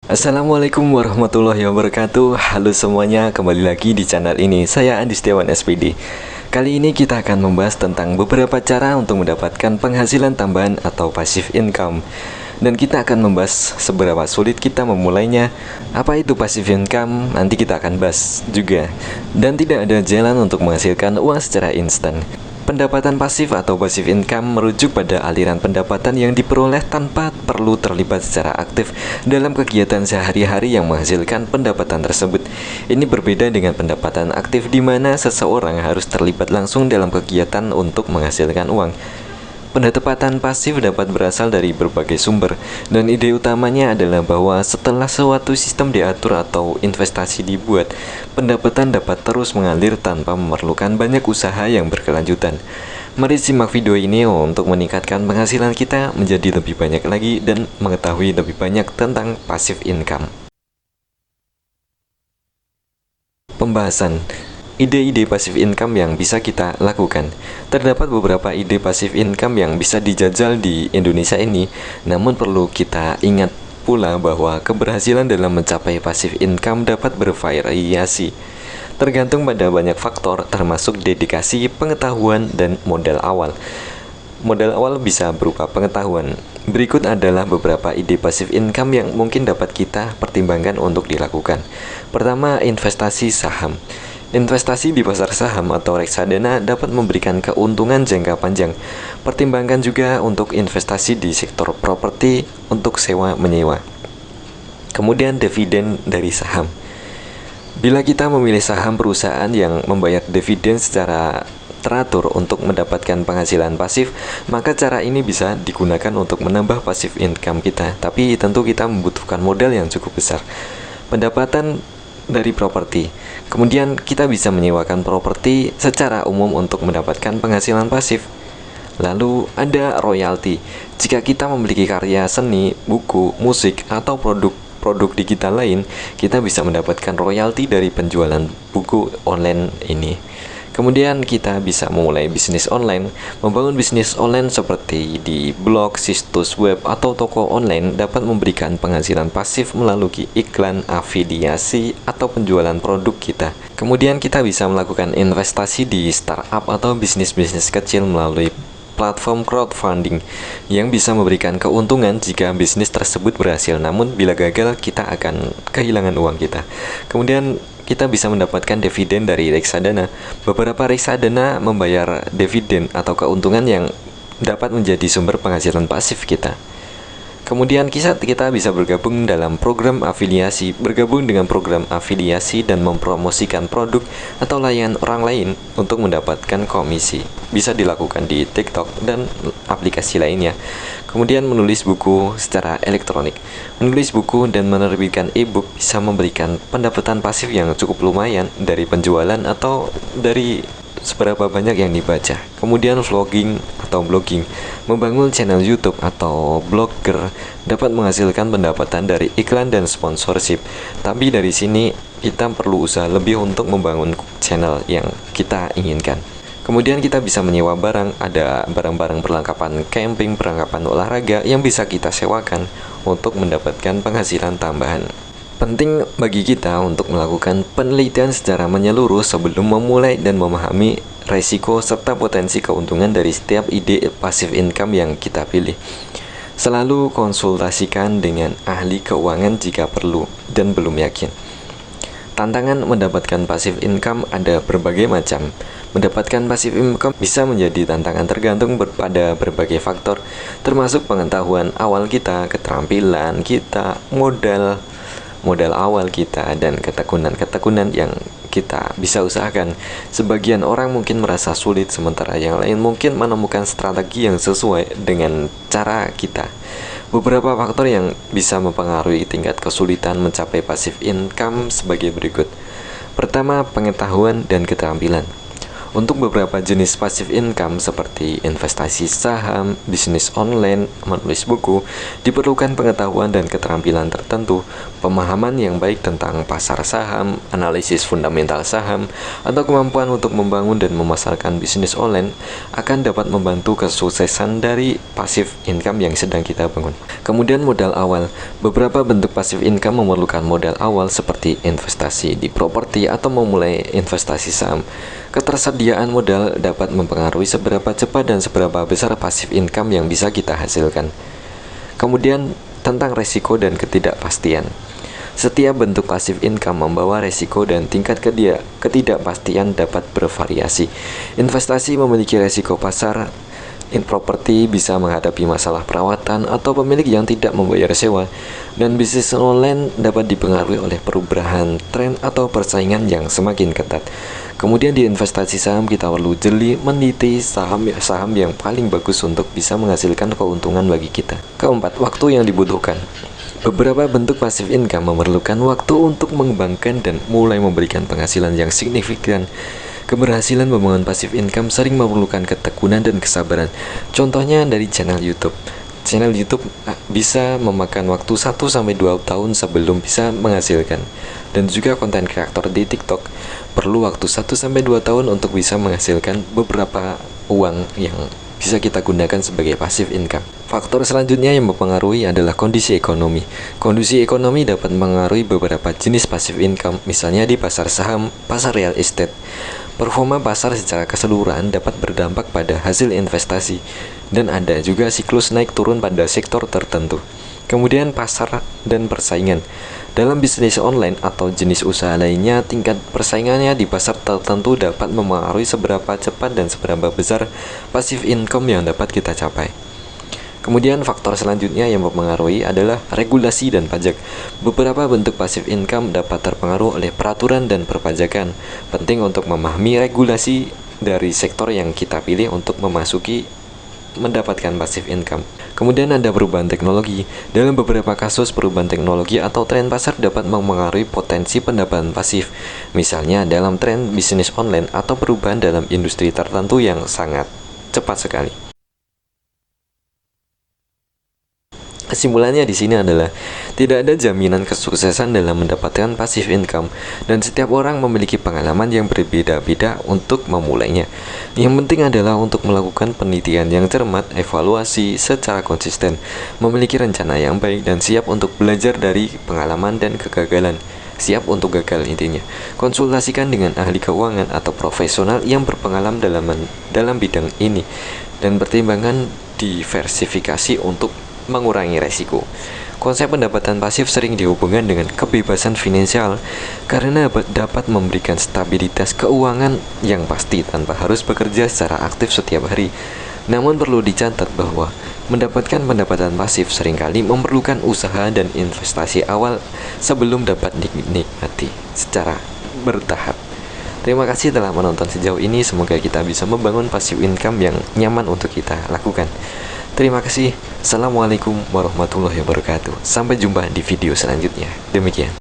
Assalamualaikum warahmatullahi wabarakatuh. Halo semuanya, kembali lagi di channel ini. Saya Andi Setiawan SPD. Kali ini kita akan membahas tentang beberapa cara untuk mendapatkan penghasilan tambahan atau passive income. Dan kita akan membahas seberapa sulit kita memulainya. Apa itu passive income? Nanti kita akan bahas juga. Dan tidak ada jalan untuk menghasilkan uang secara instan. Pendapatan pasif atau passive income merujuk pada aliran pendapatan yang diperoleh tanpa perlu terlibat secara aktif dalam kegiatan sehari-hari yang menghasilkan pendapatan tersebut. Ini berbeda dengan pendapatan aktif di mana seseorang harus terlibat langsung dalam kegiatan untuk menghasilkan uang. Pendapatan pasif dapat berasal dari berbagai sumber, dan ide utamanya adalah bahwa setelah suatu sistem diatur atau investasi dibuat, pendapatan dapat terus mengalir tanpa memerlukan banyak usaha yang berkelanjutan. Mari simak video ini untuk meningkatkan penghasilan kita menjadi lebih banyak lagi dan mengetahui lebih banyak tentang passive income. Pembahasan ide-ide passive income yang bisa kita lakukan. Terdapat beberapa ide passive income yang bisa dijajal di Indonesia ini, namun perlu kita ingat pula bahwa keberhasilan dalam mencapai passive income dapat bervariasi, tergantung pada banyak faktor termasuk dedikasi, pengetahuan, dan modal awal. Modal awal bisa berupa pengetahuan. Berikut adalah beberapa ide passive income yang mungkin dapat kita pertimbangkan untuk dilakukan. Pertama, investasi saham. Investasi di pasar saham atau reksadana dapat memberikan keuntungan jangka panjang. Pertimbangkan juga untuk investasi di sektor properti untuk sewa-menyewa. Kemudian dividen dari saham. Bila kita memilih saham perusahaan yang membayar dividen secara teratur untuk mendapatkan penghasilan pasif, maka cara ini bisa digunakan untuk menambah passive income kita. Tapi tentu kita membutuhkan modal yang cukup besar. Pendapatan dari properti. Kemudian kita bisa menyewakan properti secara umum untuk mendapatkan penghasilan pasif. Lalu ada royalti. Jika kita memiliki karya seni, buku, musik, atau produk digital lain, kita bisa mendapatkan royalti dari penjualan buku online ini. Kemudian kita bisa memulai bisnis online. Membangun bisnis online seperti di blog, situs web, atau toko online dapat memberikan penghasilan pasif melalui iklan, afiliasi, atau penjualan produk kita. Kemudian kita bisa melakukan investasi di startup atau bisnis-bisnis kecil melalui platform crowdfunding yang bisa memberikan keuntungan jika bisnis tersebut berhasil. Namun bila gagal, kita akan kehilangan uang kita. Kemudian kita bisa mendapatkan dividen dari reksadana. Beberapa reksadana membayar dividen atau keuntungan yang dapat menjadi sumber penghasilan pasif kita. Kemudian kita bisa bergabung dalam program afiliasi, bergabung dengan program afiliasi dan mempromosikan produk atau layanan orang lain untuk mendapatkan komisi. Bisa dilakukan di TikTok dan aplikasi lainnya. Kemudian menulis buku secara elektronik. Menulis buku dan menerbitkan e-book bisa memberikan pendapatan pasif yang cukup lumayan dari penjualan atau dari seberapa banyak yang dibaca. Kemudian vlogging atau blogging. Membangun channel YouTube atau blogger dapat menghasilkan pendapatan dari iklan dan sponsorship. Tapi dari sini kita perlu usaha lebih untuk membangun channel yang kita inginkan. Kemudian kita bisa menyewa barang, ada barang-barang perlengkapan camping, perlengkapan olahraga yang bisa kita sewakan untuk mendapatkan penghasilan tambahan. Penting bagi kita untuk melakukan penelitian secara menyeluruh sebelum memulai dan memahami resiko serta potensi keuntungan dari setiap ide passive income yang kita pilih. Selalu konsultasikan dengan ahli keuangan jika perlu dan belum yakin. Tantangan mendapatkan passive income ada berbagai macam. Mendapatkan passive income bisa menjadi tantangan tergantung pada berbagai faktor, termasuk pengetahuan awal kita, keterampilan kita, modal awal kita, dan ketekunan yang kita bisa usahakan. Sebagian orang mungkin merasa sulit, sementara yang lain mungkin menemukan strategi yang sesuai dengan cara kita. Beberapa faktor yang bisa mempengaruhi tingkat kesulitan mencapai passive income sebagai berikut. Pertama, pengetahuan dan keterampilan. Untuk beberapa jenis passive income seperti investasi saham, bisnis online, menulis buku, diperlukan pengetahuan dan keterampilan tertentu, pemahaman yang baik tentang pasar saham, analisis fundamental saham, atau kemampuan untuk membangun dan memasarkan bisnis online akan dapat membantu kesuksesan dari passive income yang sedang kita bangun. Kemudian modal awal. Beberapa bentuk passive income memerlukan modal awal seperti investasi di properti atau memulai investasi saham. Ketersediaan modal dapat mempengaruhi seberapa cepat dan seberapa besar passive income yang bisa kita hasilkan. Kemudian tentang resiko dan ketidakpastian. Setiap bentuk passive income membawa resiko dan tingkat ketidakpastian dapat bervariasi. Investasi memiliki resiko pasar. Properti bisa menghadapi masalah perawatan atau pemilik yang tidak membayar sewa, dan bisnis online dapat dipengaruhi oleh perubahan tren atau persaingan yang semakin ketat. Kemudian di investasi saham kita perlu jeli meneliti saham yang paling bagus untuk bisa menghasilkan keuntungan bagi kita. Keempat, waktu yang dibutuhkan. Beberapa bentuk passive income memerlukan waktu untuk mengembangkan dan mulai memberikan penghasilan yang signifikan. Keberhasilan membangun passive income sering memerlukan ketekunan dan kesabaran. Contohnya dari channel YouTube. Channel YouTube bisa memakan waktu 1-2 tahun sebelum bisa menghasilkan. Dan juga konten kreator di TikTok perlu waktu 1-2 tahun untuk bisa menghasilkan beberapa uang yang bisa kita gunakan sebagai passive income. Faktor selanjutnya yang mempengaruhi adalah kondisi ekonomi. Kondisi ekonomi dapat mengaruhi beberapa jenis passive income, misalnya di pasar saham, pasar real estate. Performa pasar secara keseluruhan dapat berdampak pada hasil investasi, dan ada juga siklus naik turun pada sektor tertentu. Kemudian pasar dan persaingan. Dalam bisnis online atau jenis usaha lainnya, tingkat persaingannya di pasar tertentu dapat mempengaruhi seberapa cepat dan seberapa besar passive income yang dapat kita capai. Kemudian faktor selanjutnya yang mempengaruhi adalah regulasi dan pajak. Beberapa bentuk passive income dapat terpengaruh oleh peraturan dan perpajakan. Penting untuk memahami regulasi dari sektor yang kita pilih untuk mendapatkan passive income. Kemudian ada perubahan teknologi. Dalam beberapa kasus, perubahan teknologi atau tren pasar dapat mempengaruhi potensi pendapatan pasif. Misalnya dalam tren bisnis online atau perubahan dalam industri tertentu yang sangat cepat sekali. Kesimpulannya di sini adalah tidak ada jaminan kesuksesan dalam mendapatkan passive income, dan setiap orang memiliki pengalaman yang berbeda-beda untuk memulainya. Yang penting adalah untuk melakukan penelitian yang cermat, evaluasi secara konsisten, memiliki rencana yang baik, dan siap untuk belajar dari pengalaman dan kegagalan. Siap untuk gagal intinya. Konsultasikan dengan ahli keuangan atau profesional yang berpengalaman dalam bidang ini, dan pertimbangkan diversifikasi untuk mengurangi resiko. Konsep pendapatan pasif sering dihubungkan dengan kebebasan finansial karena dapat memberikan stabilitas keuangan yang pasti tanpa harus bekerja secara aktif setiap hari. Namun perlu dicatat bahwa mendapatkan pendapatan pasif seringkali memerlukan usaha dan investasi awal sebelum dapat dinikmati secara bertahap. Terima kasih telah menonton sejauh ini. Semoga kita bisa membangun passive income yang nyaman untuk kita lakukan. Terima kasih. Assalamualaikum warahmatullahi wabarakatuh. Sampai jumpa di video selanjutnya. Demikian.